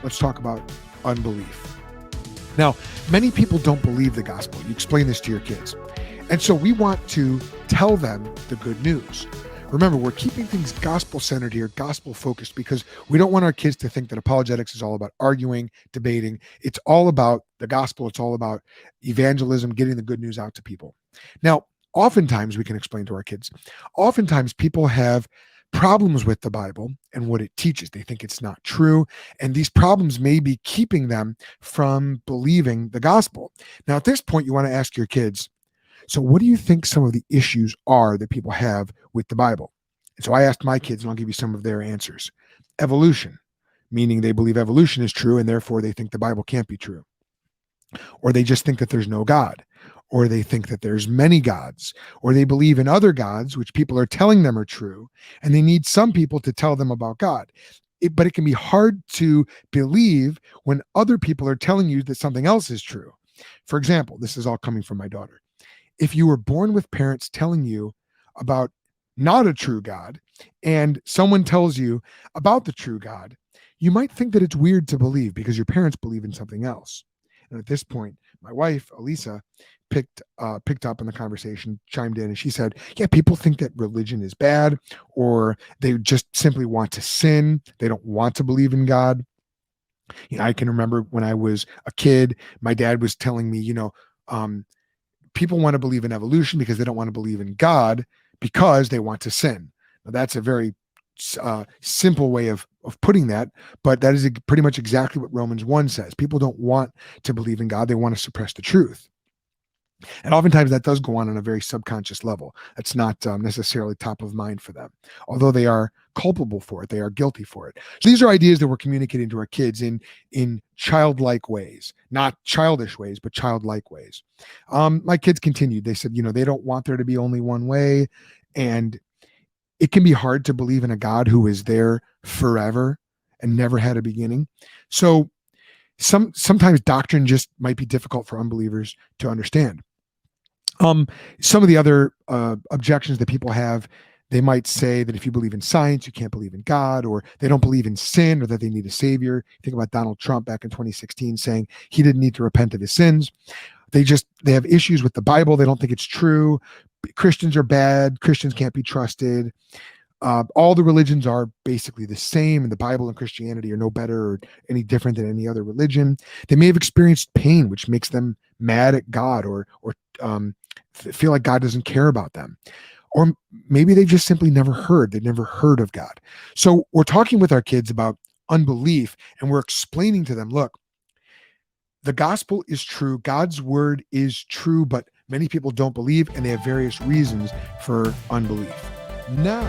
let's talk about unbelief. Now, many people don't believe the gospel. You explain this to your kids. And so we want to tell them the good news. Remember, we're keeping things gospel-centered here, gospel-focused, because we don't want our kids to think that apologetics is all about arguing, debating. It's all about the gospel. It's all about evangelism, getting the good news out to people. Now, oftentimes we can explain to our kids, oftentimes people have problems with the Bible and what it teaches. They think it's not true. And these problems may be keeping them from believing the gospel. Now, at this point, you want to ask your kids, so what do you think some of the issues are that people have with the Bible? And so I asked my kids, and I'll give you some of their answers. Evolution, meaning they believe evolution is true, and therefore they think the Bible can't be true. Or they just think that there's no God. Or they think that there's many gods. Or they believe in other gods, which people are telling them are true, and they need some people to tell them about God. But it can be hard to believe when other people are telling you that something else is true. For example, this is all coming from my daughter. If you were born with parents telling you about not a true God, and someone tells you about the true God, you might think that it's weird to believe because your parents believe in something else. And at this point, my wife, Elisa, picked up in the conversation, chimed in, and she said, yeah, people think that religion is bad, or they just simply want to sin. They don't want to believe in God. I can remember when I was a kid, my dad was telling me, people want to believe in evolution because they don't want to believe in God because they want to sin. Now, that's a very simple way of putting that, but that is pretty much exactly what Romans 1 says. People don't want to believe in God. They want to suppress the truth. And oftentimes that does go on a very subconscious level. That's not necessarily top of mind for them, although they are culpable for it. They are guilty for it. So these are ideas that we're communicating to our kids in childlike ways, not childish ways, but childlike ways. My kids continued. They said, they don't want there to be only one way. And it can be hard to believe in a God who is there forever and never had a beginning. So sometimes doctrine just might be difficult for unbelievers to understand. Some of the other objections that people have, they might say that if you believe in science, you can't believe in God, or they don't believe in sin, or that they need a savior. Think about Donald Trump back in 2016 saying he didn't need to repent of his sins. They have issues with the Bible. They don't think it's true. Christians are bad. Christians can't be trusted. All the religions are basically the same, and the Bible and Christianity are no better or any different than any other religion. They may have experienced pain, which makes them mad at God, or feel like God doesn't care about them. Or maybe they've just simply never heard. They've never heard of God. So we're talking with our kids about unbelief, and we're explaining to them, look, the gospel is true. God's word is true, but many people don't believe, and they have various reasons for unbelief. Now,